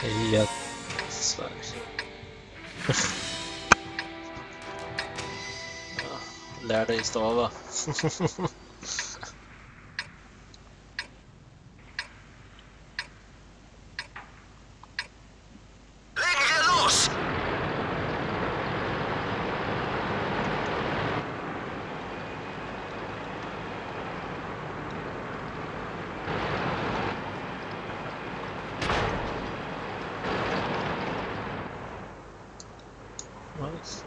i Sverige. Ja, lär dig stava. Nice.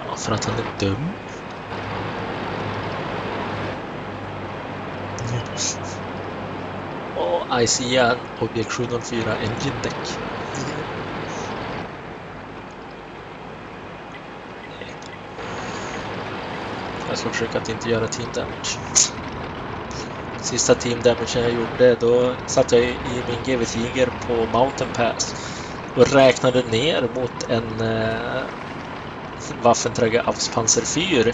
Ja, för att han är dum. Och ICA objekt 704 engine deck. Jag ska försöka att inte göra team damage. Sista team damage jag gjorde, då satt jag i min GV Tiger på Mountain Pass och räknade ner mot en Waffenträger Avspanzer 4.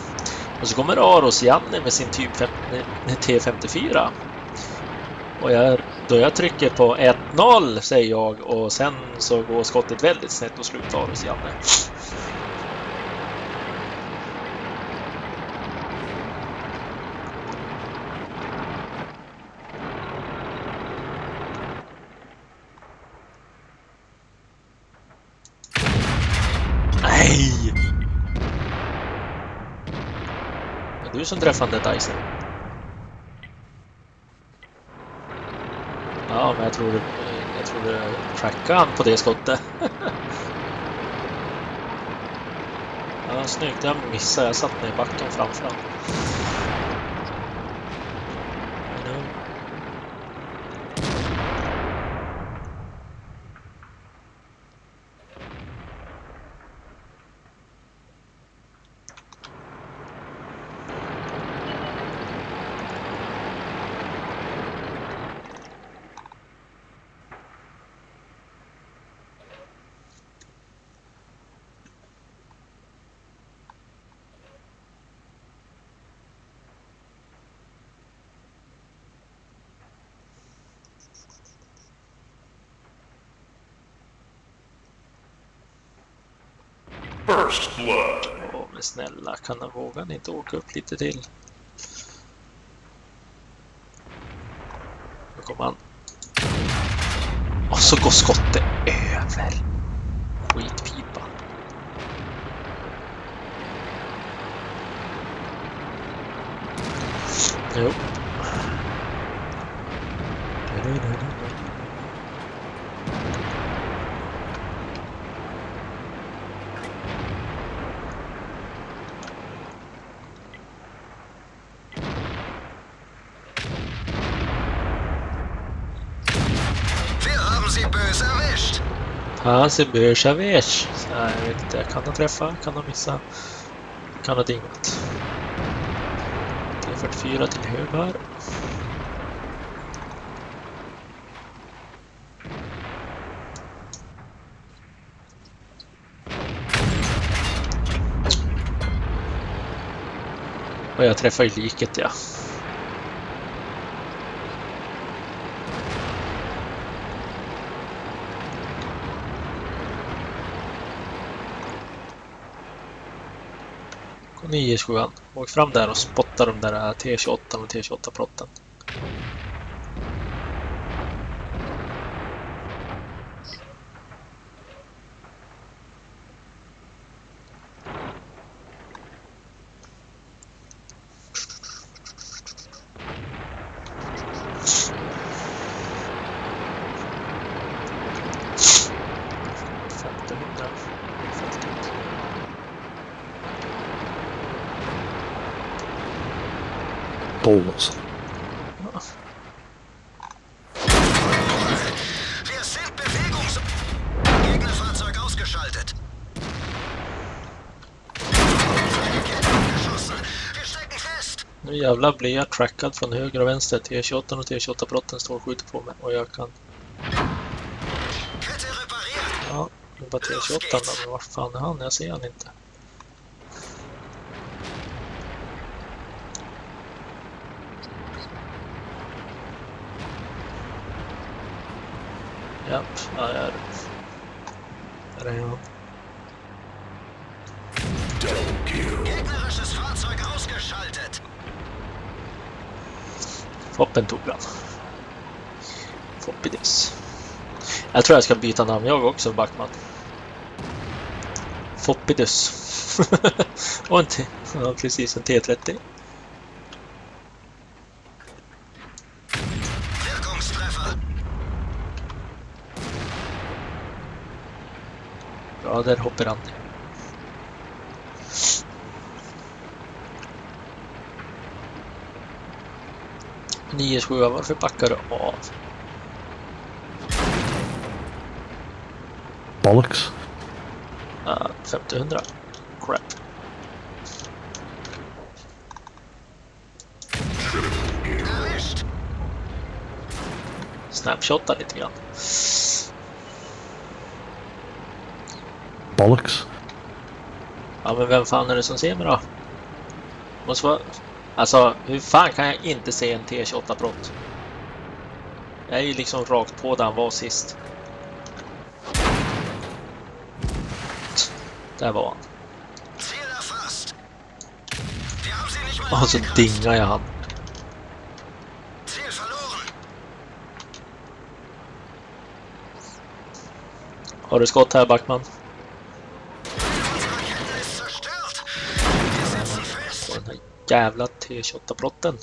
Och så kommer Aros Janne med sin typ T54. Och då jag trycker på 1-0 säger jag, och sen så går skottet väldigt snett och slutar Aros Janne. Nej! Det är du som träffade Dyson. Ja, men jag tror du trackade han på det skottet. Ja, snyggt. Jag missade. Jag satt ner i backen framför honom. First blood. Åh, men snälla, vågar ni inte åka upp lite till? Nu kommer han. Och så går skottet över. Skitpipa. Jo. Han ser börs av äsch. Jag vet inte, kan han träffa, kan han missa, kan han dingat. T44 till höger. Och jag träffar i liket, ja. Kom 9-7. Åk fram där och spotta de där T28 och T28-plotten. Bås. Wir sind Bewegungs... Gegnerfahrzeug ausgeschaltet. Wir stecken fest. Nu jävlar blir jag trackad från höger och vänster. T28 och T28-brotten står och skjuter på mig och jag kan... Kette repariert. Ja, Det är bara T28, men var fan är han? Jag ser han inte. Japp, där är det. Där är han. Gegnerisches Fahrzeug ausgeschaltet. Foppen tog han. Foppidis. Jag tror jag ska byta namn jag också, Backman. Foppidus. Och en T. Ja, precis, en T30. Wirkungstreffer. Ja, där hoppar han. 9-7, varför backar du av? Bollocks. 50-100. Crap. Snapshotta lite grann. Bollocks. Ja, men vem fan är det som ser mig då? Måste vara... Alltså, hur fan kan jag inte se en T28-brott? Jag är ju liksom rakt på där han var sist. Där var han. Och så dingar jag han. Har du skott här, Backman? På den här jävla T28-brotten.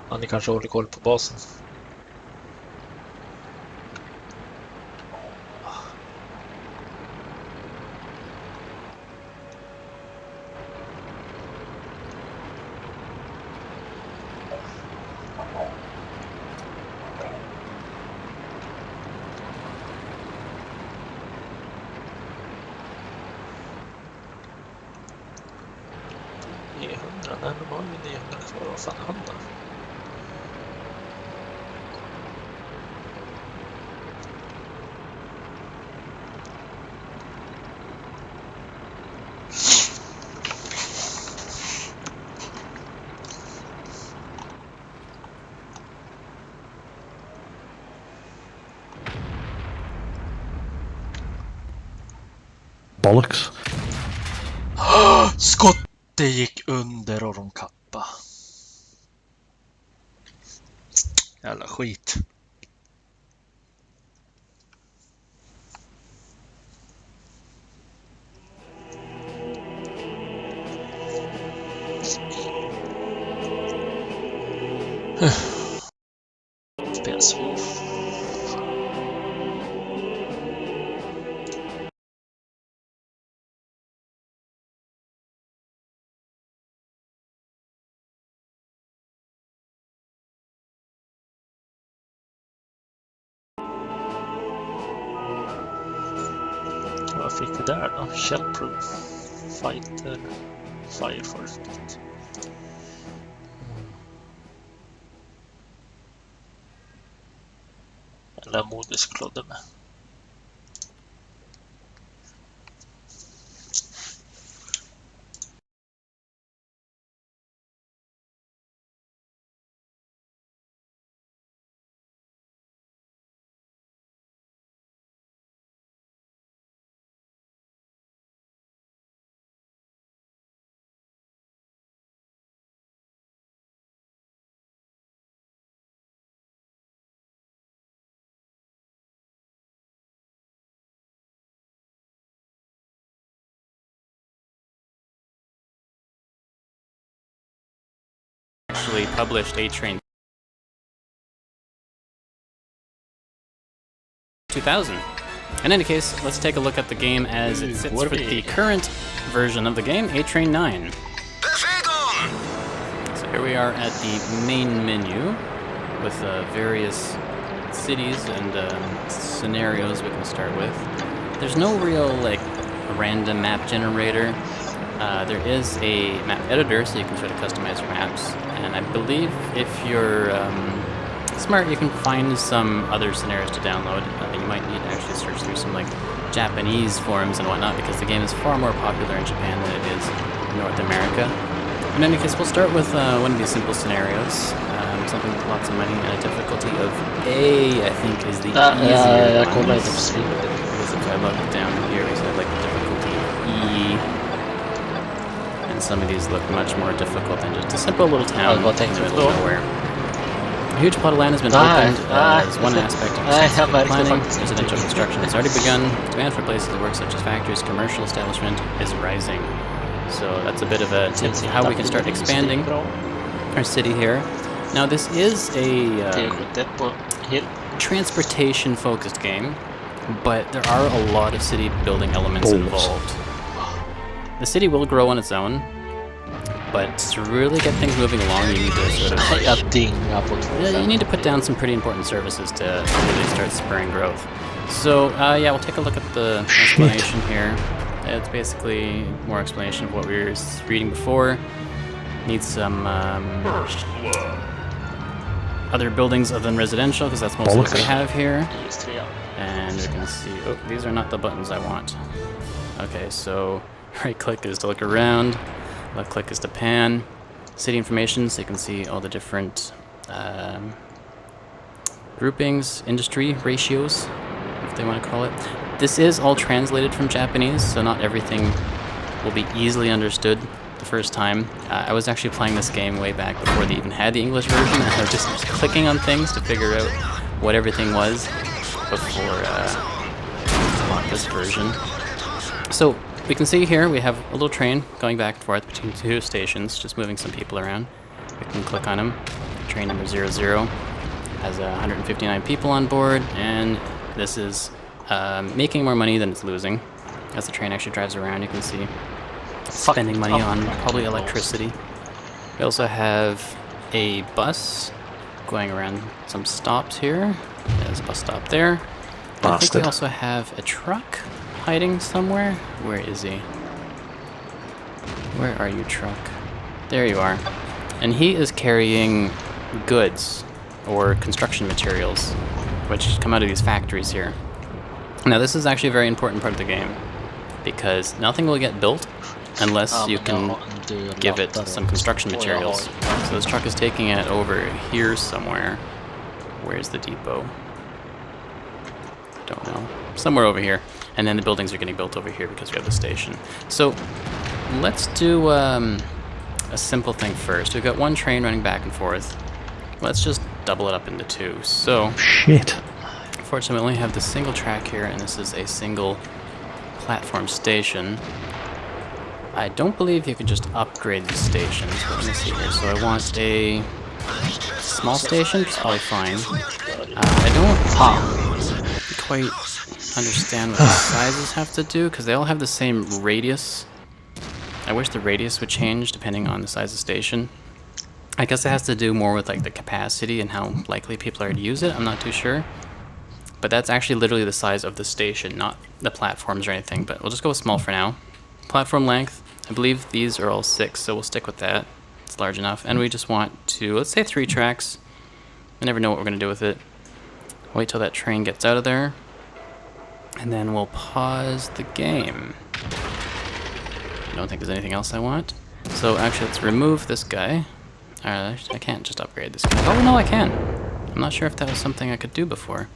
Han ni kanske håller koll på basen. Nej, de har ju 900 kvar. Vad fan han då? Bollocks. Skott! Det gick under och de kappa. Jävla skit. FPS. Vad fick vi där då? Shellproof Fighter Fire First. Eller modisk klodde med. Actually published A-Train 2000. In any case, let's take a look at the game as it sits for the current version of the game, A-Train 9. So here we are at the main menu with various cities and scenarios we can start with. There's no real like random map generator. there is a map editor, so you can sort of customize your maps. And I believe if you're smart, you can find some other scenarios to download. You might need to actually search through some like Japanese forums and whatnot, because the game is far more popular in Japan than it is in North America. In any case, we'll start with one of these simple scenarios. Something with lots of money and a difficulty of A, I think, is the easier Jag kollar one. inte på streamen. Because if I look down here, we have like the difficulty E. And some of these look much more difficult than just a simple little town in the middle of nowhere. A huge plot of land has been opened as one aspect of planning. Residential construction has already begun. Demand for places to work such as factories, commercial establishment is rising. So that's a bit of a tip of how we can start expanding our city here. Now this is a transportation-focused game, but there are a lot of city building elements involved. The city will grow on its own, but to really get things moving along, you need to sort of you need to put down some pretty important services to really start spurring growth. So yeah, we'll take a look at the explanation here. It's basically more explanation of what we were reading before. Needs some other buildings other than residential, because that's mostly what we have here. And you can see, oh, these are not the buttons I want. Okay, so right click is to look around, left click is to pan. City information, so you can see all the different groupings, industry ratios, if they want to call it. This is all translated from Japanese, so not everything will be easily understood the first time. I was actually playing this game way back before they even had the English version, and I was just clicking on things to figure out what everything was before I bought this version. So we can see here we have a little train going back and forth between two stations, just moving some people around. We can click on them. Train number 00 has 159 people on board, and this is making more money than it's losing. As the train actually drives around, you can see spending money on probably electricity. We also have a bus going around some stops here. There's a bus stop there. I think we also have a truck hiding somewhere. Where is he? Where are you, truck? There you are. And he is carrying goods or construction materials, which come out of these factories here. Now this is actually a very important part of the game, because nothing will get built unless you can give it some construction materials. So this truck is taking it over here somewhere. Where's the depot? I don't know. Somewhere over here. And then the buildings are getting built over here because we have the station. So let's do a simple thing first. We've got one train running back and forth. Let's just double it up into two. So fortunately, we only have the single track here, and this is a single platform station. I don't believe you can just upgrade the stations, but let me see here. So I want a small station, which is probably fine. I don't quite understand what the sizes have to do, because they all have the same radius. I wish the radius would change depending on the size of station. I guess it has to do more with like the capacity and how likely people are to use it. I'm not too sure. But that's actually literally the size of the station, not the platforms or anything. But we'll just go with small for now. Platform length, I believe these are all 6, so we'll stick with that. It's large enough. And we just want to, let's say 3 tracks. I never know what we're going to do with it. Wait till that train gets out of there. And then we'll pause the game. I don't think there's anything else I want. So actually, let's remove this guy. I can't just upgrade this guy. Oh, no, I can. I'm not sure if that was something I could do before.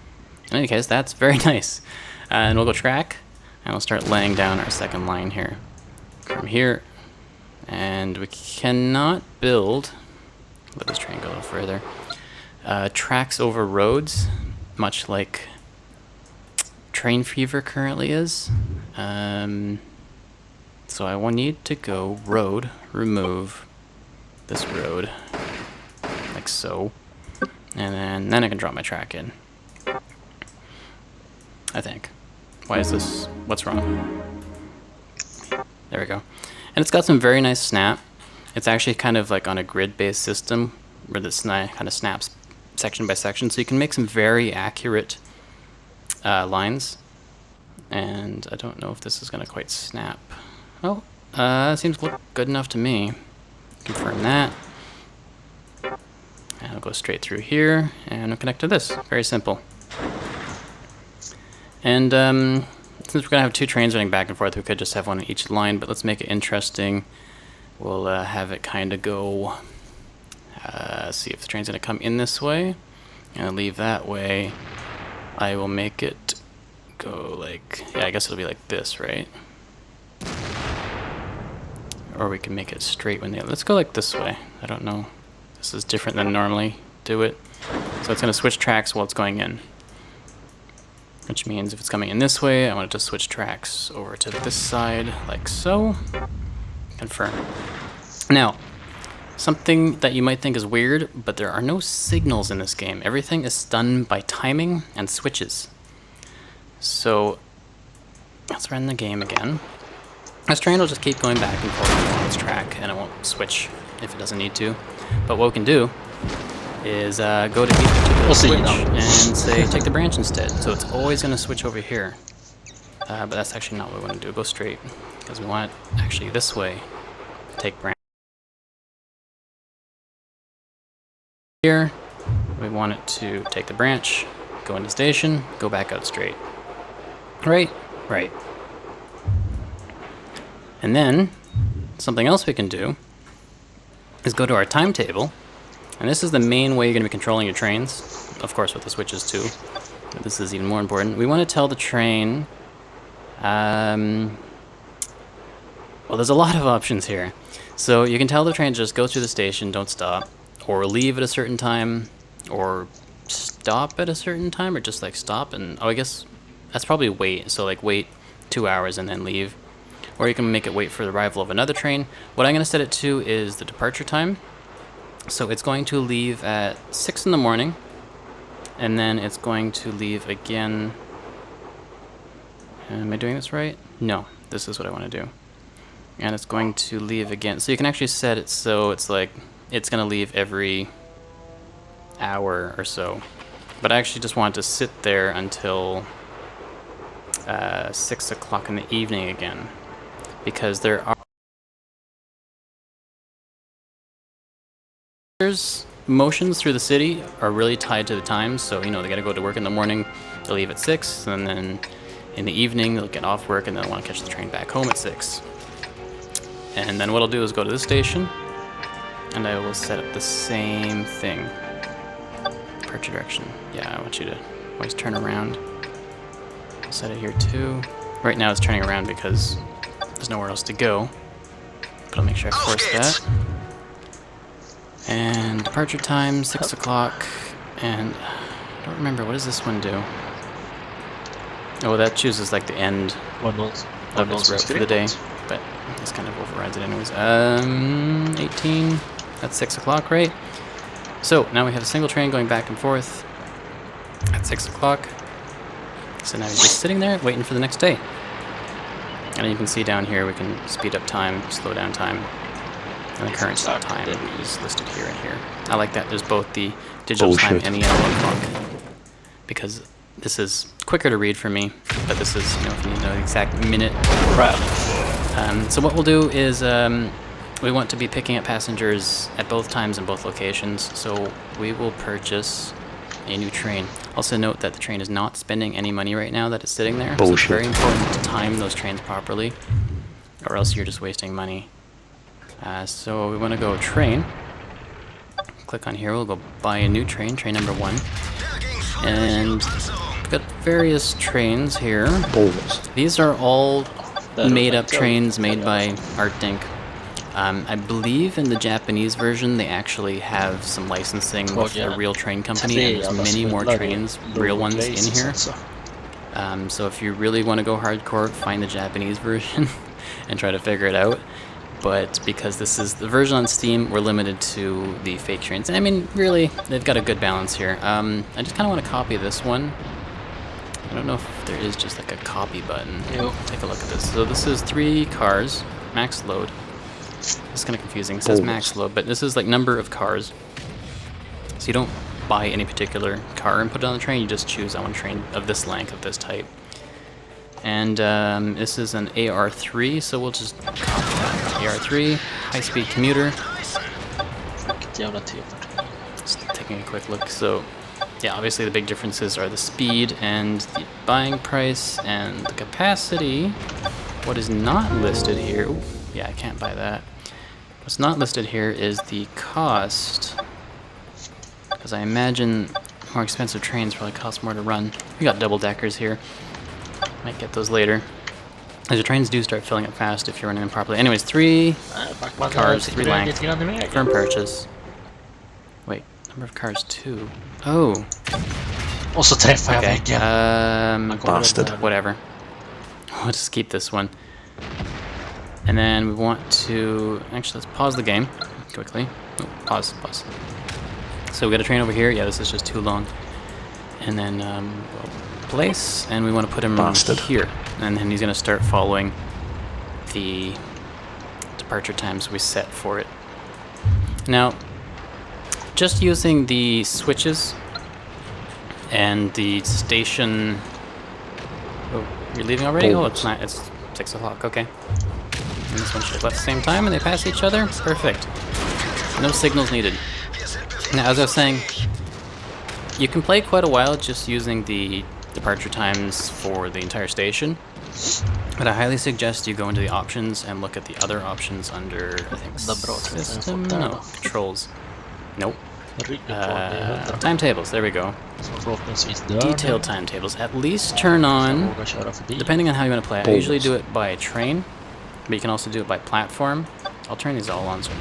In any case, that's very nice. And we'll go track, and we'll start laying down our second line here. From here, and we cannot build, let this train go a little further, tracks over roads, much like Train Fever currently is. So I will need to go road, remove this road, like so, and then I can drop my track in. I think. Why is this? What's wrong? There we go. And it's got some very nice snap. It's actually kind of like on a grid-based system where this kind of snaps section by section, so you can make some very accurate lines. And I don't know if this is going to quite snap. Oh, Seems good enough to me. Confirm that. And I'll go straight through here, and I'll connect to this. Very simple. And since we're going to have 2 trains running back and forth, we could just have one on each line, but let's make it interesting. We'll have it kind of go, see if the train's going to come in this way, and I'll leave that way. I will make it go like, yeah, I guess it'll be like this, right? Or we can make it straight when let's go like this way. I don't know. This is different than normally do it. So it's going to switch tracks while it's going in. Which means if it's coming in this way, I want it to switch tracks over to this side, like so. Confirm. Now, something that you might think is weird, but there are no signals in this game. Everything is done by timing and switches. So, let's run the game again. This train will just keep going back and forth on its track, and it won't switch if it doesn't need to. But what we can do is go to each particular switch and say take the branch instead. So it's always going to switch over here. But that's actually not what we want to do. Go straight, because we want it actually this way. Take branch. Here, we want it to take the branch, go into station, go back out straight. Right? Right. And then, something else we can do is go to our timetable. And this is the main way you're going to be controlling your trains. Of course, with the switches too. But this is even more important. We want to tell the train... well, there's a lot of options here. So you can tell the train to just go through the station, don't stop. Or leave at a certain time. Or stop at a certain time. Or just like stop and... Oh, I guess that's probably wait. So like wait 2 hours and then leave. Or you can make it wait for the arrival of another train. What I'm going to set it to is the departure time. So it's going to leave at 6 in the morning, and then it's going to leave again. Am I doing this right? No, this is what I want to do. And it's going to leave again. So you can actually set it so it's like, it's going to leave every hour or so. But I actually just want it to sit there until 6 o'clock in the evening again. Because there are motions through the city are really tied to the times. So, you know, they got to go to work in the morning, they'll leave at 6, and then in the evening they'll get off work and they'll want to catch the train back home at 6. And then what I'll do is go to this station, and I will set up the same thing. Departure direction. Yeah, I want you to always turn around. I'll set it here too. Right now it's turning around because there's nowhere else to go. But I'll make sure I force that. And departure time, 6 o'clock. And I don't remember, what does this one do? Oh, that chooses like the end of its route for the day. But this kind of overrides it anyways. 18, that's 6 o'clock, right? So now we have a single train going back and forth at 6 o'clock. So now he's just sitting there waiting for the next day. And you can see down here we can speed up time, slow down time. And the current time is listed here and here. I like that there's both the digital time and the analog clock. Because this is quicker to read for me, but this is, you know, if you need to know the exact minute. So what we'll do is we want to be picking up passengers at both times in both locations, so we will purchase a new train. Also note that the train is not spending any money right now that it's sitting there. So it's very important to time those trains properly, or else you're just wasting money. So we want to go train. Click on here, we'll go buy a new train, train number 1. And we've got various trains here. These are all made up trains made by Artdink. I believe in the Japanese version they actually have some licensing with a real train company, and there's many more trains, real ones in here. So if you really want to go hardcore, find the Japanese version and try to figure it out. But because this is the version on Steam, we're limited to the fake trains. I mean, really, they've got a good balance here. I just kind of want to copy this one. I don't know if there is just like a copy button. Take a look at this. So this is 3 cars, max load. It's kind of confusing. It says max load, but this is like number of cars. So you don't buy any particular car and put it on the train. You just choose, I want a train of this length, of this type. And this is an AR3, so we'll just copy that. AR3, high-speed commuter. Vilket jävla T49. Just taking a quick look. So, yeah, obviously the big differences are the speed and the buying price and the capacity. What is not listed here... Ooh, yeah, I can't buy that. What's not listed here is the cost. Because I imagine more expensive trains probably cost more to run. We got double-deckers here. Might get those later. As the trains do start filling up fast if you're running them properly. Anyways, 3 cars, 3 length. Firm purchase. Wait, number of cars 2. Oh. Och så träffar jag Okay. väggen. Bastard. Whatever. We'll just keep this one. And then we want to... Actually, let's pause the game quickly. Oh, pause. So we got a train over here. Yeah, this is just too long. And then we'll place, and we want to put him Bastard. here. And then he's going to start following the departure times we set for it. Now, just using the switches and the station... Oh, you're leaving already? Oh, it's not. It's 6 o'clock. Okay. And this one should have left at the same time, and they pass each other. Perfect. No signals needed. Now, as I was saying, you can play quite a while just using the departure times for the entire station, but I highly suggest you go into the options and look at the other options under, I think, system? No, controls. Nope. Timetables, there we go. Detailed timetables. At least turn on, depending on how you want to play it. I usually do it by train, but you can also do it by platform. I'll turn these all on so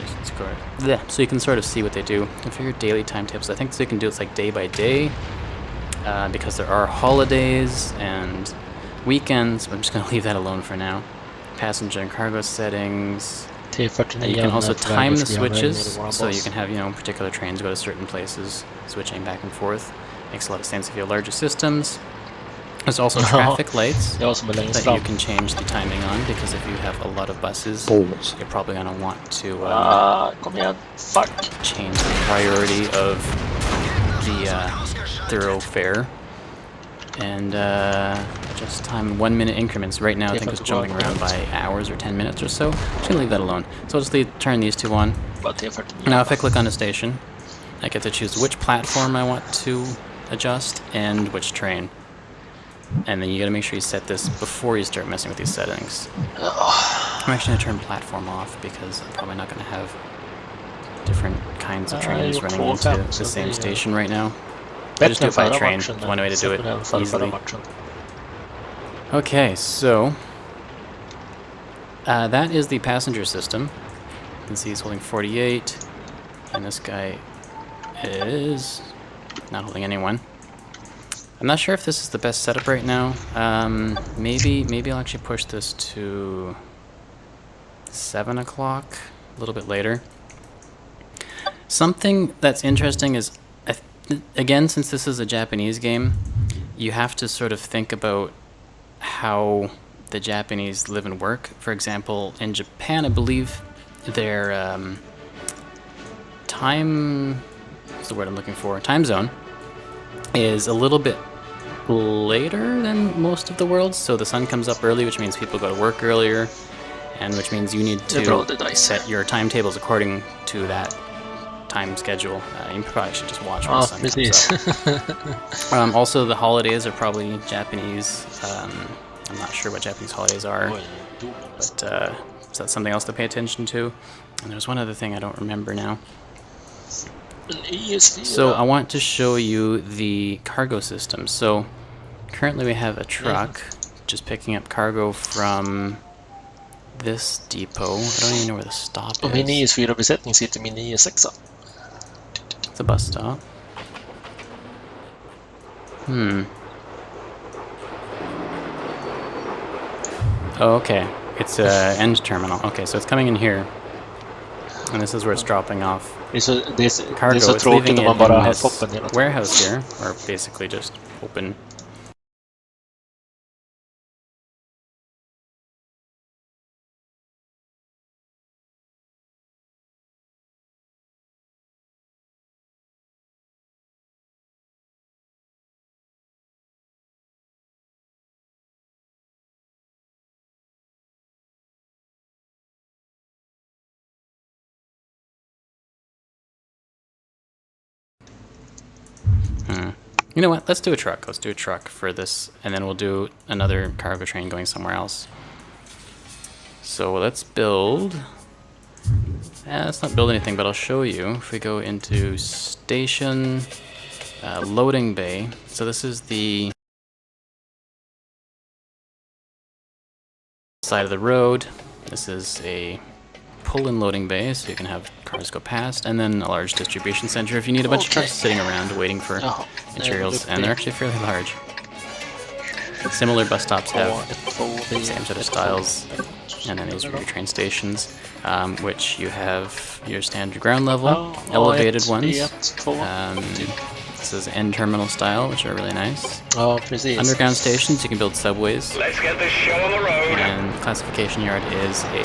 you can sort of see what they do. Configure daily timetables. I think so you can do it like day by day, because there are holidays and weekends, but I'm just going to leave that alone for now. Passenger and cargo settings. T49. You can also time the switches, so you can have, you know, particular trains go to certain places, switching back and forth. Makes a lot of sense if you have larger systems. There's also traffic lights that you can change the timing on, because if you have a lot of buses, Balls. you're probably going to want to Kom igen. Fuck. change the priority of the thoroughfare. And just time 1 minute increments. Right now I think it's jumping around by hours or 10 minutes or so. I'm just going to leave that alone. So I'll just turn these two on. Now if I click on a station, I get to choose which platform I want to adjust and which train. And then you gotta make sure you set this before you start messing with these settings. I'm actually gonna turn platform off because I'm probably not gonna have different kinds of trains running into the same station right now. I just do it by train. It's one way to do it easily. Okay, so that is the passenger system. You can see he's holding 48, and this guy is not holding anyone. I'm not sure if this is the best setup right now. Maybe I'll actually push this to 7 o'clock, a little bit later. Something that's interesting is, again, since this is a Japanese game, you have to sort of think about how the Japanese live and work. For example, in Japan, I believe their time... what's the word I'm looking for? Time zone is a little bit later than most of the world, so the sun comes up early, which means people go to work earlier, and which means you need to set your timetables according to that time schedule. You probably should just watch when the sun comes up. Also, the holidays are probably Japanese. I'm not sure what Japanese holidays are, but so that's something else to pay attention to. And there's one other thing I don't remember now. So I want to show you the cargo system. So currently we have a truck just picking up cargo from this depot. I don't even know where the stop is. Min 9-4-besättning sitter min 9-6. It's a bus stop. Oh, okay. It's a end terminal. Okay, so it's coming in here. And this is where it's dropping off. Cargo. It's leaving it in this warehouse here, or basically just open You know what? Let's do a truck. Let's do a truck for this, and then we'll do another cargo train going somewhere else. So let's build... let's not build anything, but I'll show you. If we go into station, loading bay. So this is the side of the road. This is a pull-in loading bay, so you can have cars go past, and then a large distribution center if you need a bunch of trucks sitting around waiting for materials, and they're actually fairly large. Similar bus stops have the same sort of styles, and then these are your train stations, which you have your standard ground level, elevated ones. This is end terminal style, which are really nice. Underground stations, you can build subways. Let's get this show on the road. And the classification yard is a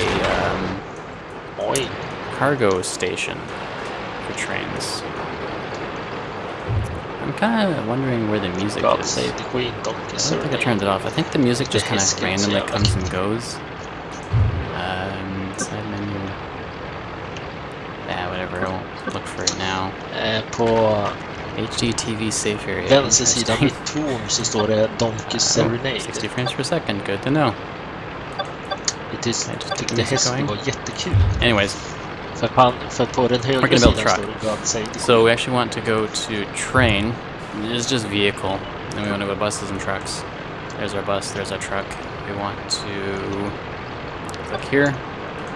cargo station for trains. I'm kind of wondering where the music is. Save the Queen, I don't think I turned it off. I think the music just kind of randomly comes and goes. Side menu. Yeah, whatever. I'll look for it now. På HD TV safe area. vänster sida mitt torn så står det Donkey Serenade. 60 frames per second. Good to know. Jag tyckte hästen var jättekul. Anyways. För på den högra sidan står det God Save the Queen. So we actually want to go to train. It's just vehicle. Then we want to go buses and trucks. There's our bus, there's our truck. We want to click here,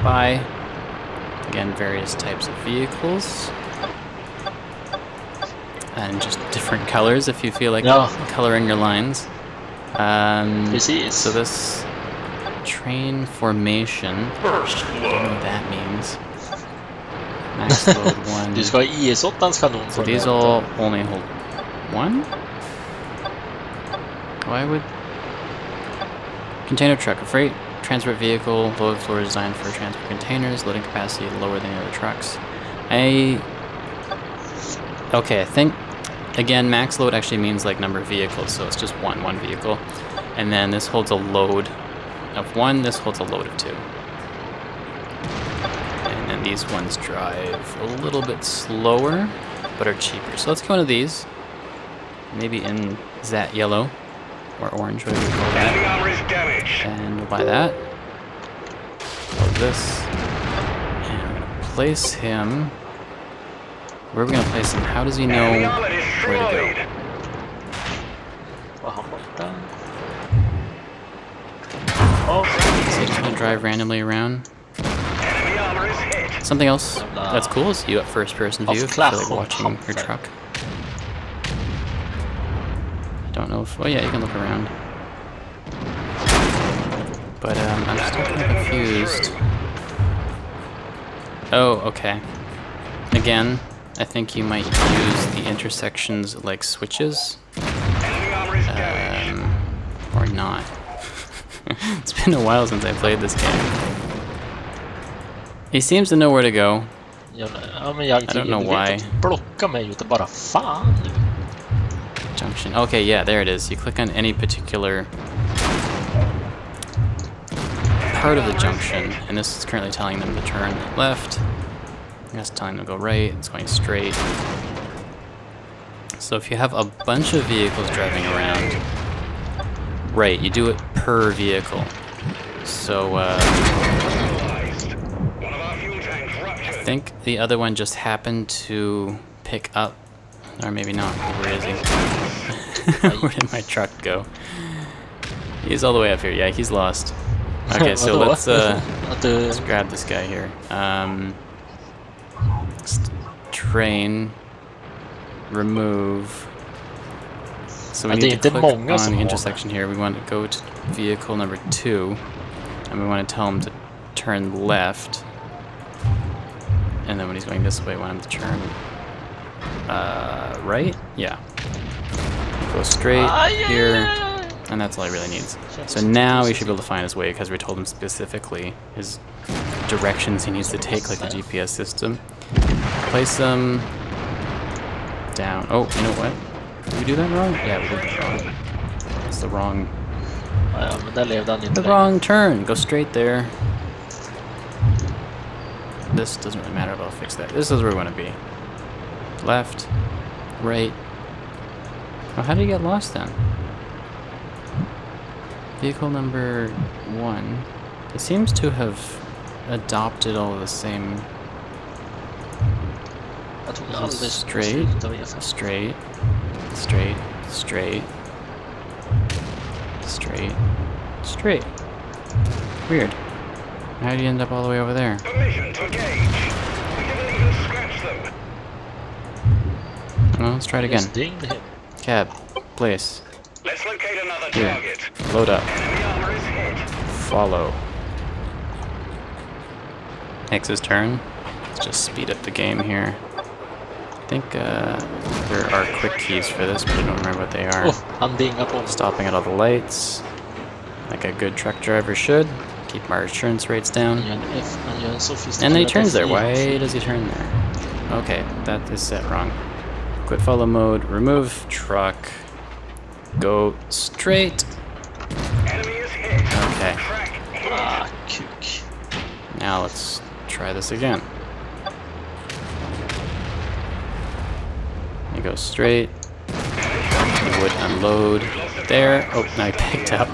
buy. Again, various types of vehicles. And just different colors if you feel like coloring your lines. So this train formation, I don't know what that means. Max load 1. Du ska ha IS-8ans kanon. So these all only hold 1? Why would... Container truck, a freight transport vehicle, load floor designed for transport containers, loading capacity lower than the other trucks. Okay, I think, again, max load actually means like number of vehicles, so it's just one vehicle. And then this holds a load of 1, this holds a load of 2. And then these ones drive a little bit slower, but are cheaper. So let's go into these. Maybe in that yellow or orange, whatever you call that. And we'll buy that. Load this. And we're gonna place him. Where are we gonna place him? How does he know where to go? So he's just gonna drive randomly around. Something else that's cool is you have first person view if you feel like watching your truck. I don't know if... Oh yeah, you can look around. But I'm still kind of confused. Oh, okay. Again, I think you might use the intersections like switches. Or not. It's been a while since I played this game. He seems to know where to go. I don't know why. Junction. Okay, yeah, there it is. You click on any particular part of the junction, and this is currently telling them to turn left. That's telling them to go right. It's going straight. So if you have a bunch of vehicles driving around, right, you do it per vehicle. So I think the other one just happened to pick up, or maybe not. Where is he? Where did my truck go? He's all the way up here. Yeah, he's lost. Okay, so let's grab this guy here. Train, remove. So we need to click on the intersection here. We want to go to vehicle number 2, and we want to tell him to turn left. And then when he's going this way, we want him to turn right? Yeah. Go straight here, and that's all he really needs. So now we should be able to find his way because we told him specifically his directions he needs to take, like the GPS system. Place them down. Oh, you know what? Did we do that wrong? Yeah, we did that wrong. It's the wrong... The wrong turn. Go straight there. This doesn't really matter, but I'll fix that. This is where we want to be. Left, right, Well, how did he get lost then? Vehicle number 1. It seems to have adopted all the same. Jag tog aldrig Straight, slutet av E5. straight, straight, straight, straight, straight. Weird. How did you end up all the way over there? Permission to engage. We didn't even scratch them. Well, let's try it again. Just dinged him. Cab, place. Let's locate another Here. target. Load up. Enemy armor is hit. Follow. X's turn. Let's just speed up the game here. I think there are quick keys for this, but I don't remember what they are. Oh, han dingar på mig. Stopping at all the lights, like a good truck driver should. Keep our insurance rates down. Han gör en F, han gör en sofistikerad And then he turns there. F9. Why does he turn there? Okay, that is set wrong. Quit follow mode. Remove truck. Go straight. Enemy is hit. Okay. Track hit. Ah, kuk. Now let's try this again. You go straight. You would unload there. Oh, now he picked up.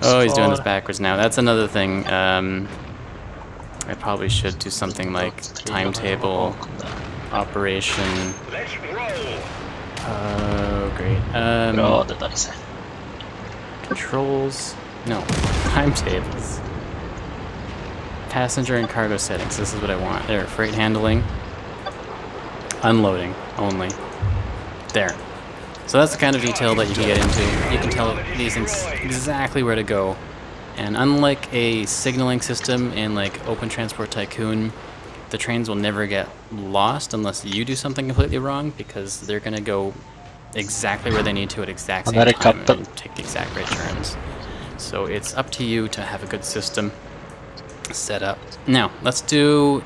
Oh, he's doing this backwards now. That's another thing. I probably should do something like timetable, operation. Let's roll. Oh, great. Bra det där i sig. Controls. No. Timetables. Passenger and cargo settings. This is what I want. There. Freight handling. Unloading only. There. So that's the kind of detail that you can get into. You can tell these things exactly where to go. And unlike a signaling system in like Open Transport Tycoon, the trains will never get lost unless you do something completely wrong, because they're going to go exactly where they need to at exact same Another time captain. and take the exact right turns. So it's up to you to have a good system set up. Now, let's do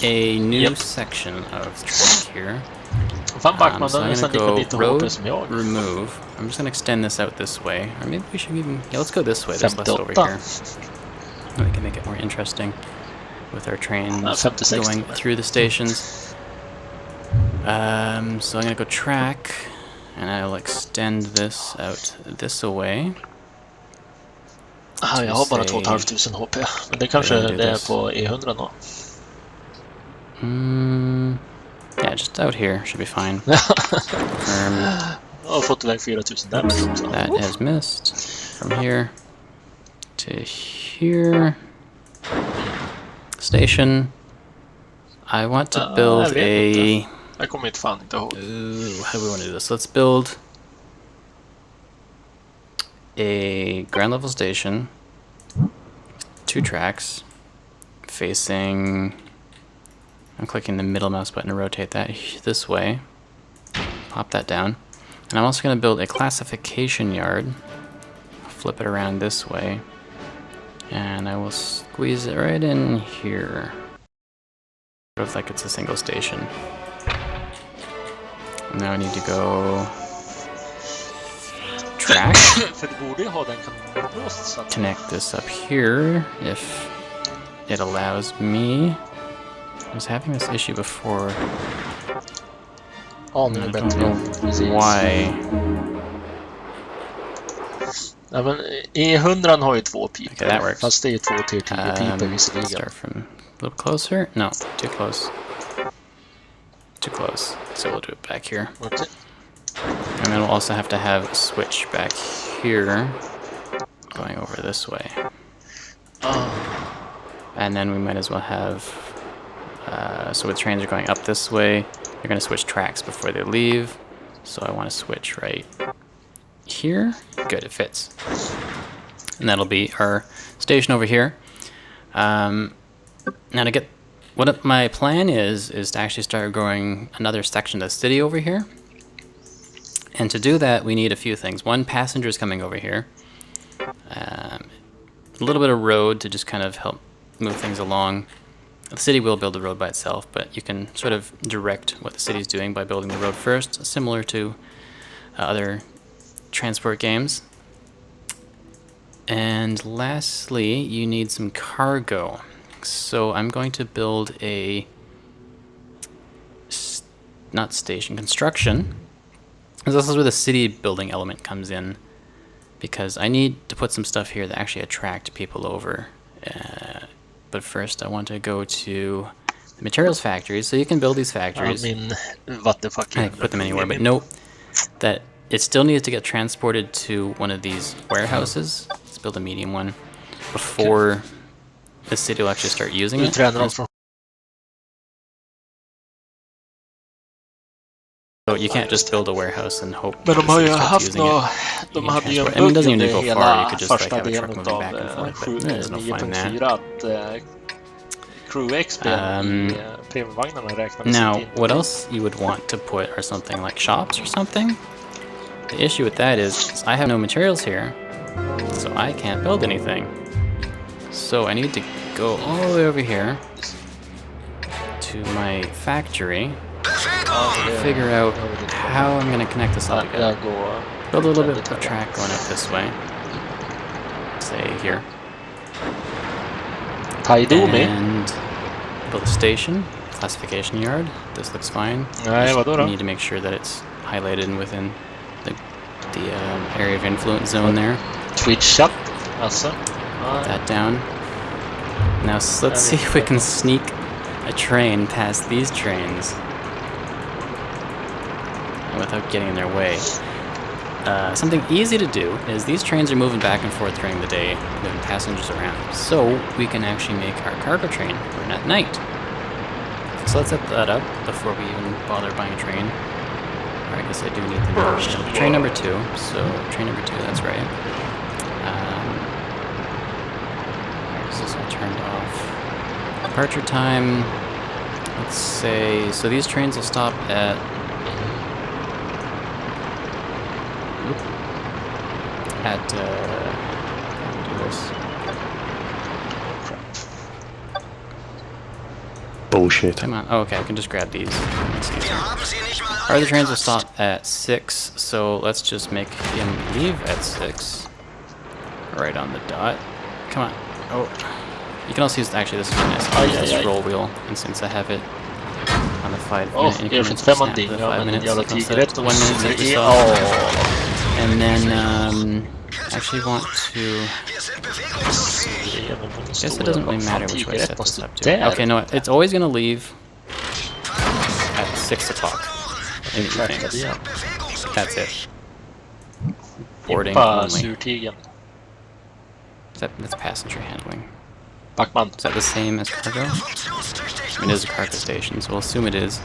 a new section of track here. Fan Backman, So den är I'm nästan gonna lika go lite HP road, som jag. remove. I'm just gonna extend this out this way. Or maybe we should even, yeah, let's go this way. There's less over 58. here. And we can make it more interesting with our trains 56 going through the stations. So I'm gonna go track, and I'll extend this out this away. Ah, jag har bara 2 500 HP. Men det kanske Yeah, do det är this. på E100 då. Yeah, just out here should be fine. Jag har fått iväg 4000 damage också. That is missed. From here to here. Station. I want to build jag vet a... inte. Jag kommer inte fan inte ihåg. Ooh, how do we want to do this? Let's build a ground level station. 2 tracks. Facing... I'm clicking the middle mouse button to rotate that this way. Pop that down. And I'm also going to build a classification yard. Flip it around this way. And I will squeeze it right in here. Sort of like it's a single station. Now I need to go track. För det borde ju ha den kanonlåst så att... Connect this up here if it allows me. I was having this issue before. Aningen I don't bättre. know Precis. why. Ja, men E100 har ju 2 pipor. Okay, that works. Fast det är 2 till 10 pipor visserligen. Start from a little closer. No, too close. Too close. So we'll do it back here. Okay. And then we'll also have to have a switch back here, going over this way. And then we might as well have, so with trains are going up this way, they're going to switch tracks before they leave. So I want to switch right here. Good, it fits. And that'll be our station over here. Now to get, what my plan is to actually start growing another section of the city over here. And to do that, we need a few things. One, passengers coming over here. A little bit of road to just kind of help move things along. The city will build the road by itself, but you can sort of direct what the city's doing by building the road first, similar to other transport games. And lastly, you need some cargo. So I'm going to build a, not station, construction This is where the city building element comes in, because I need to put some stuff here that actually attract people over. But first I want to go to the materials factories, so you can build these factories. I mean, what the fuck? I can put them anywhere, but note that it still needs to get transported to one of these warehouses. Let's build a medium one before the city will actually start using it. So you can't just build a warehouse and hope Men de the har ju city starts haft using it. de hade ju en I mean, it doesn't bugg even under need to go far. You hela could just like första have a truck benet moving av back and forth, but there's no fun in that. 9.4 att Crew XP i premiumvagnarna räknades Now, inte in. what else you would want to put are something like shops or something. The issue with that is I have no materials here, so I can't build anything. So I need to go all the way over here to my factory, figure out how I'm going to connect this all together. Build a little bit of track going up this way. Say here. And build a station, classification yard. This looks fine. You need to make sure that it's highlighted and within the area of influence zone there. Twitch chat, alltså. Put that down. Now let's see if we can sneak a train past these trains without getting in their way. Something easy to do is these trains are moving back and forth during the day, moving passengers around, so we can actually make our cargo train run at night. So let's set that up before we even bother buying a train. Or I guess I do need the train number 2, so train number 2, that's right. This is all turned off. Departure time, let's say, so these trains will stop at how do we do this? Bullshit. Come on. Oh, okay, I can just grab these. It's easier. Our other trains will stop at 6, so let's just make him leave at 6. Right on the dot. Come on. Oh. You can also use, actually this is really nice. I'll use this roll wheel, and since I have it on the 5-minute increments, I'll snap the 5 minutes. So I'll set 1 minute, set this off. And then, actually want to... I guess it doesn't really matter which way I set this up to. Okay, no, it's always going to leave at 6 o'clock in the evening. That's it. Boarding only. That's passenger handling. Is that the same as cargo? I mean, it is a cargo station, so we'll assume it is.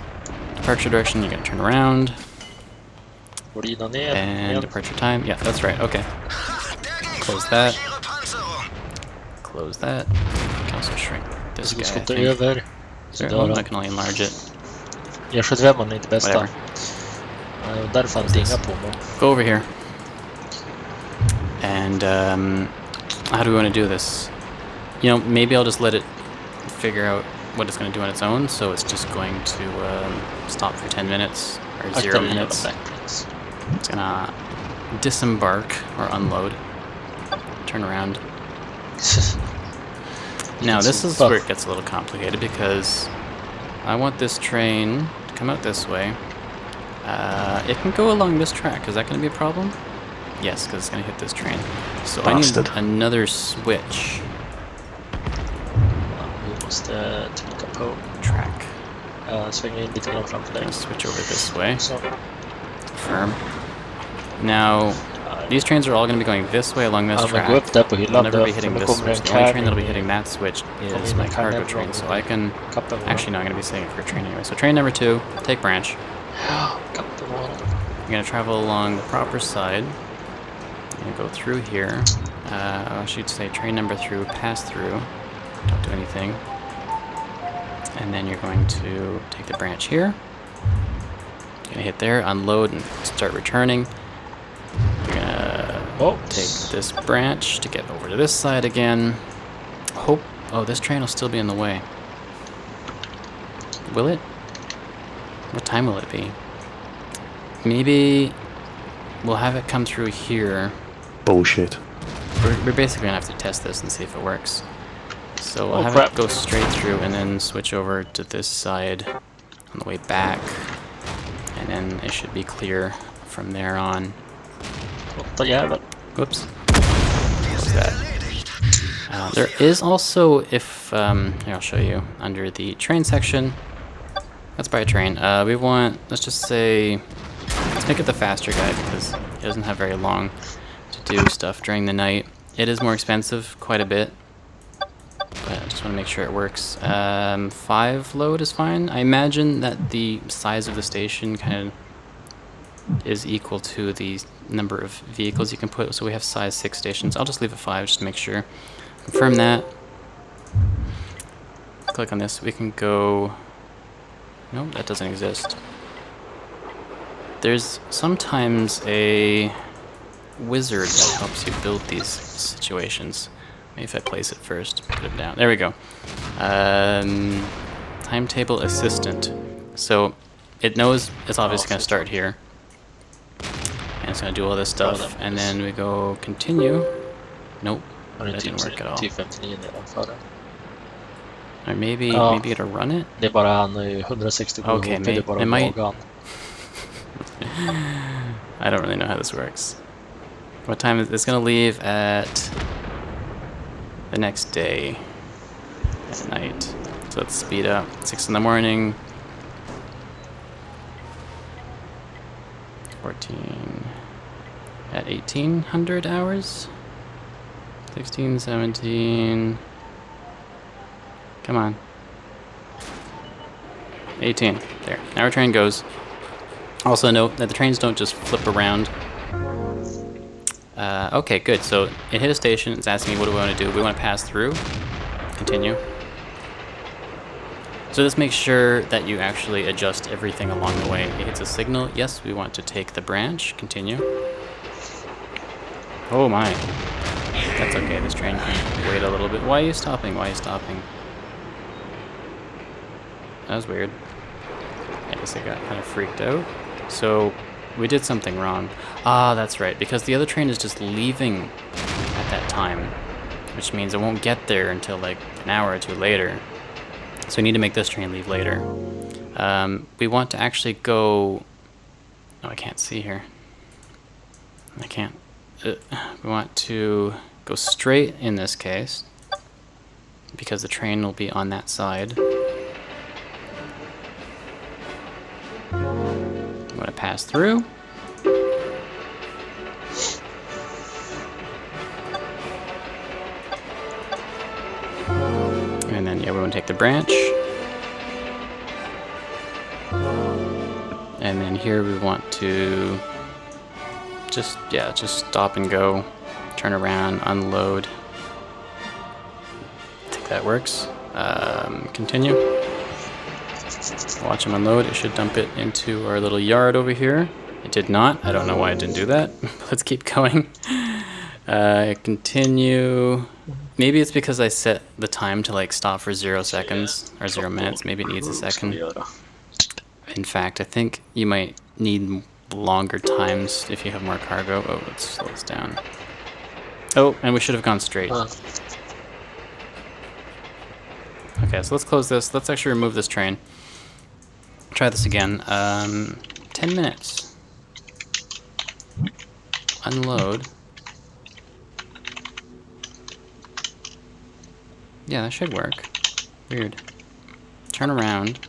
Departure direction, you're going to turn around. And departure time. Yeah, that's right. Okay. Close that. Close that. I can also shrink this guy. I can only enlarge it. Whatever. Go over here. And how do we want to do this? You know, maybe I'll just let it figure out what it's going to do on its own. So it's just going to stop for 10 minutes or 0 minutes. It's going to disembark or unload. Turn around. Now this is where it gets a little complicated because I want this train to come out this way. It can go along this track. Is that going to be a problem? Yes, because it's going to hit this train. So Bastard. I need another switch. Track. Switch over this way. Firm. Now, these trains are all going to be going this way along this track. They'll never be hitting this switch. The only train that'll be hitting that switch is my cargo train, so I can... Actually, no, I'm going to be saving it for a train anyway. So train number 2, take branch. I'm going to travel along the proper side. I'm going to go through here. I should say train number 3, pass through. Don't do anything. And then you're going to take the branch here. You're going to hit there, unload, and start returning. You're going to take this branch to get over to this side again. Oh, this train will still be in the way. Will it? What time will it be? Maybe we'll have it come through here. Bullshit. We're basically going to have to test this and see if it works. So we'll have it go straight through and then switch over to this side on the way back. And then it should be clear from there on. Åtta jävel. Whoops. What's that? There is also, if here I'll show you under the train section. Let's buy a train. We want, let's just say, let's make it the faster guy because he doesn't have very long to do stuff during the night. It is more expensive, quite a bit, but I just want to make sure it works. 5 load is fine. I imagine that the size of the station kind of is equal to the number of vehicles you can put. So we have size 6 stations. I'll just leave it 5 just to make sure. Confirm that. Click on this. We can go. Nope, that doesn't exist. There's sometimes a wizard that helps you build these situations. Maybe if I place it first, put it down. There we go. Timetable assistant. So it knows it's obviously going to start here. And it's going to do all this stuff. And then we go continue. Nope, that didn't work at all. Or maybe it'll run it? Det är bara han 160 km. Okay, Det är bara it might. magan. I don't really know how this works. What time is it's gonna leave at the next day at night. So let's speed up. 6 in the morning. 14 at 1800 hours. 16, 17. Come on. 18. There. Now our train goes. Also note that the trains don't just flip around. Okay, good. So it hit a station. It's asking me what do we want to do. We want to pass through. Continue. So this makes sure that you actually adjust everything along the way. It hits a signal. Yes, we want to take the branch. Continue. Oh my. That's okay. This train can wait a little bit. Why are you stopping? Why are you stopping? That was weird. I guess I got kind of freaked out. So we did something wrong. Ah, that's right. Because the other train is just leaving at that time, which means it won't get there until like an hour or two later. So we need to make this train leave later. We want to actually go... Oh, I can't see here. I can't. We want to go straight in this case, because the train will be on that side. I'm going to pass through. And then, yeah, we want to take the branch. And then here we want to just stop and go, turn around, unload. I think that works. Continue. Watch him unload. It should dump it into our little yard over here. It did not. I don't know why it didn't do that. Let's keep going. Continue. Maybe it's because I set the time to like stop for 0 seconds or 0 minutes. Maybe it needs a second. In fact, I think you might need longer times if you have more cargo. Oh, let's slow this down. Oh, and we should have gone straight. Okay, so let's close this. Let's actually remove this train. Try this again. 10 minutes. Unload. Yeah, that should work. Weird. Turn around.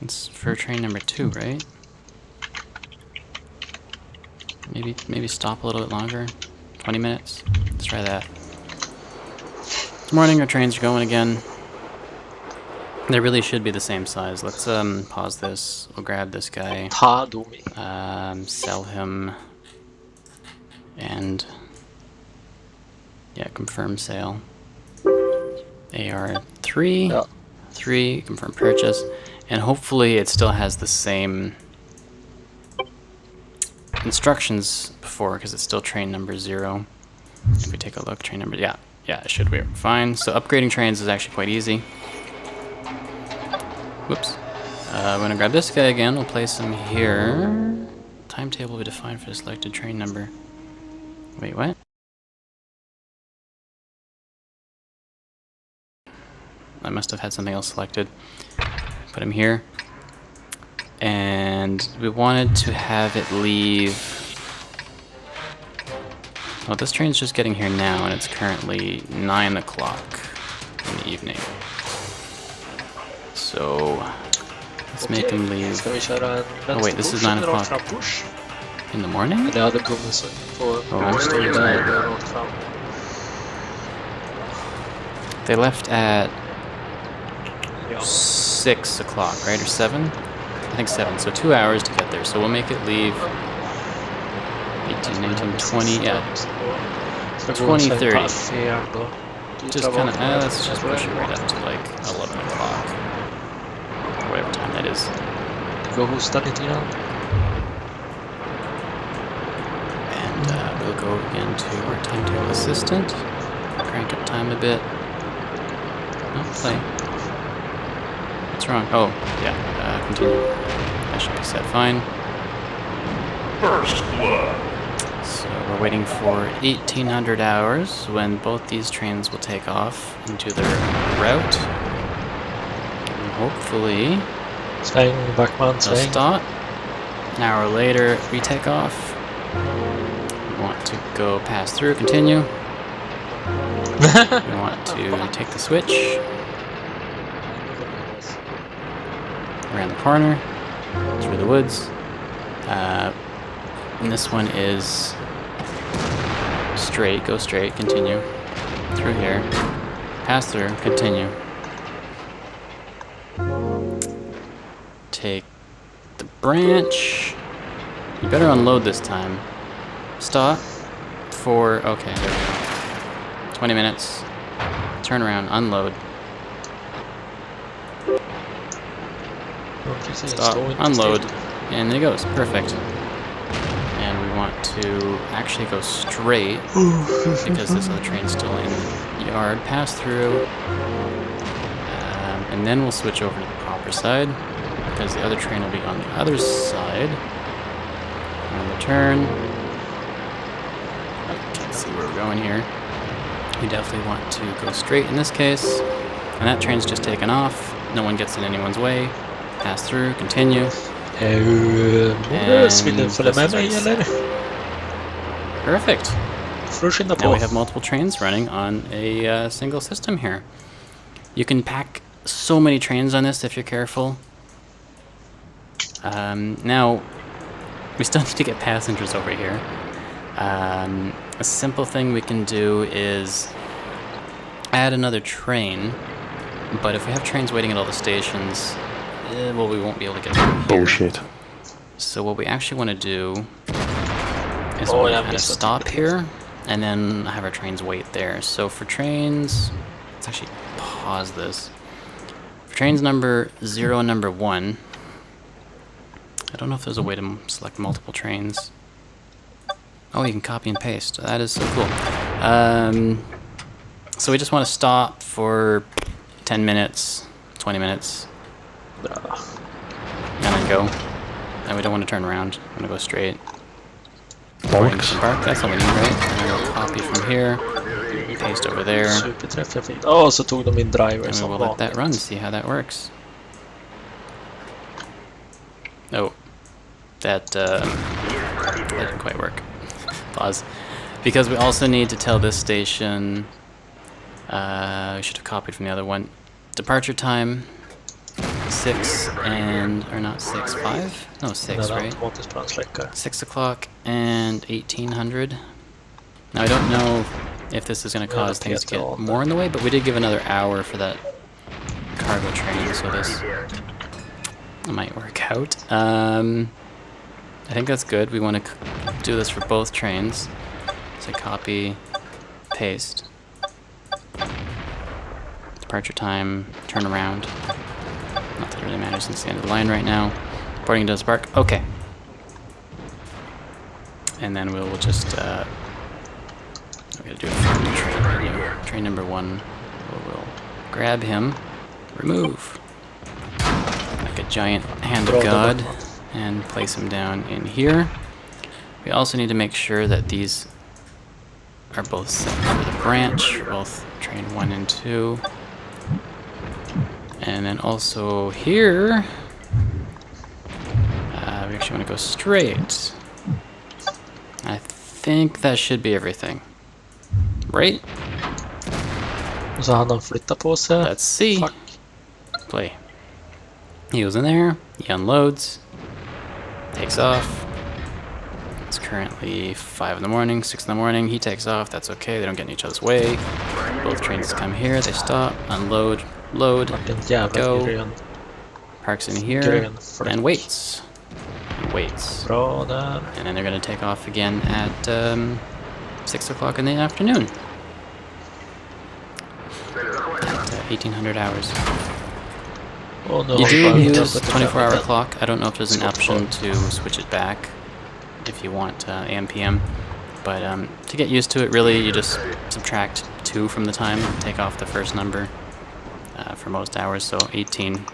It's for train number 2, right? Maybe stop a little bit longer. 20 minutes. Let's try that. Morning, our trains are going again. They really should be the same size. Let's pause this. We'll grab this guy. Sell him. And yeah, confirm sale. AR3. Yeah. 3, confirm purchase. And hopefully it still has the same instructions before, because it's still train number 0. If we take a look, train number, yeah, it should work fine. So upgrading trains is actually quite easy. Whoops. I'm gonna grab this guy again. We'll place him here. Timetable will be defined for the selected train number. Wait, what? I must have had something else selected. Put him here. And we wanted to have it leave... Well, this train's just getting here now, and it's currently 9 o'clock in the evening. So, let's make him leave. Ska vi köra en Oh wait, this is 9 vänsterpush eller rakt o'clock. fram push? In the morning? Eller hade gummi så på Oh, står ju där och rakt fram. They left at Ja. 6 o'clock, right? Or 7? I think 7, so 2 hours to get there. So we'll make it leave 18, 19, 20, yeah. 20, 30. Just kind of, let's just push it right up to like 11 o'clock. Or whatever time that is. Gå och hosta lite grann. And we'll go again to our timetable assistant. Crank up time a bit. No, play. What's wrong? Oh, yeah, continue. That should be set fine. First blood. So we're waiting for 1800 hours when both these trains will take off into their route. And hopefully Sväng, backman, they'll sväng. stop. An hour later, we take off. We want to go pass through, continue. We want to take the switch. Around the corner, through the woods. And this one is straight, go straight, continue. Through here, pass through, continue. Take the branch. You better unload this time. Stop for, okay, there we go. 20 minutes. Turn around, unload. Stop, unload, and there it goes. Perfect. And we want to actually go straight because this other train's still in the yard. Pass through, and then we'll switch over to the proper side because the other train will be on the other side. On the turn. I can't see where we're going here. We definitely want to go straight in this case. And that train's just taken off. No one gets in anyone's way. Pass through, continue. Vill du följa med mig eller? Perfect. Får du skynda på. Now we have multiple trains running on a single system here. You can pack so many trains on this if you're careful. Now, we still need to get passengers over here. A simple thing we can do is add another train, but if we have trains waiting at all the stations, well, we won't be able to get through here. Bullshit. So what we actually want to do is we'll kind of stop here and then have our trains wait there. So for trains, let's actually pause this. For trains number 0 and number 1, I don't know if there's a way to select multiple trains. Oh, you can copy and paste. That is so cool. So we just want to stop for 10 minutes, 20 minutes, and then go. And we don't want to turn around. I'm going to go straight. Bollocks. Embark. That's all we need, right? And then we'll copy from here, paste over there, Superträff jag fick. Ja, så tog de min driver and som we'll let that vanligt. run, see how that works. Oh, that didn't quite work. Pause. Because we also need to tell this station, we should have copied from the other one, departure time 6 and, or not 6, 5? No, 6, right? Automatisk brandsläckare. 6 o'clock and 1800. Now I don't know if this is going to cause things to get more in the way, but we did give another hour for that cargo train, so this might work out. I think that's good. We want to do this for both trains. So copy, paste. Departure time, turn around. Not that it really matters since the end of the line right now. Boarding does spark. Okay. And then we'll just, we gotta do it from the train menu. Train number 1, we'll grab him, remove. Like a giant hand of God. And place him down in here. We also need to make sure that these are both set for the branch, for both train 1 and 2. And then also here, actually want to go straight. I think that should be everything. Right? Och så hann han flytta på sig. Let's see. Fuck. Play. He goes in there, he unloads, takes off. It's currently 5 in the morning, 6 in the morning. He takes off, that's okay, they don't get in each other's way. Both trains come here, they stop, unload, load, Vilken jävla go, grön. parks in here, Grön fläck. and waits. And waits. Bra där. And then they're going to take off again at 6 o'clock in the afternoon. At 1800 hours. Och nu You do hoppar use jag på 24-hour 35. clock. I don't know if there's an Swap option clock. to switch it back if you want AM PM. But to get used to it, really, you just subtract 2 from the time, take off the first number for most hours, so 18.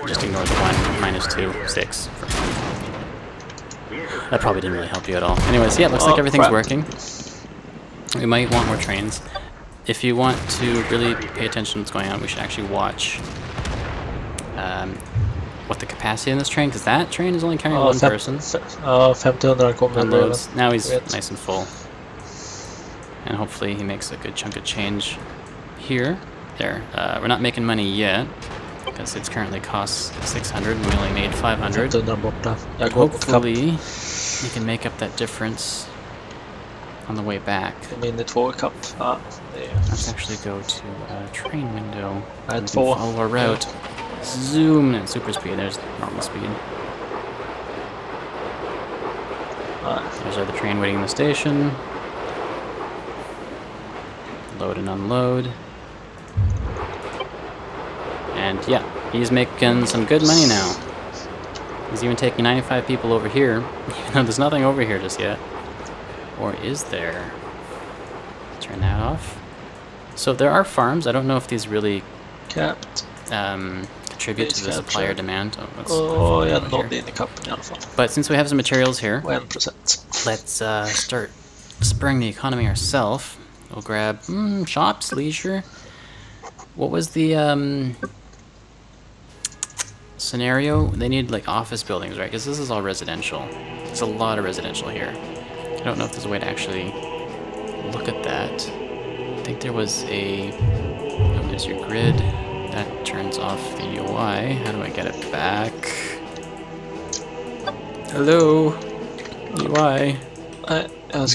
Just ignore the 1, minus 2, 6. That probably didn't really help you at all. Anyways, yeah, it looks like everything's crap. working. We might want more trains. If you want to really pay attention to what's going on, we should actually watch what the capacity in this train, because that train is only carrying one person. Ja, 1500 kommer det Unloads. Now he's Vet. nice and full. And hopefully he makes a good chunk of change here. There. We're not making money yet, because it's currently costs 600 and we only made 500. 1500 borta. Jag går mot kapp. Hopefully he can make up that difference on the way back. Kom in i 2 kapp. Ja, det är... Let's actually go to train window. Nej, We can 2. follow our route. Zoom and super speed. There's normal speed. Nej. There's our the train waiting in the station. Load and unload. And yeah, he's making some good money now. He's even taking 95 people over here, even though there's nothing over here just yet. Or is there? Turn that off. So there are farms. I don't know if these really Capped. contribute to the supply or demand. Oh, let's Och jag here. nådde in i kappen i alla fall. But since we have some materials here, Och 1%. let's start spurring the economy ourselves. We'll grab shops, leisure. What was the scenario? They need like office buildings, right? Because this is all residential. There's a lot of residential here. I don't know if there's a way to actually look at that. I think there was a... Oh, there's your grid. That turns off the UI. How do I get it back? Hello? UI. Nej, jag ska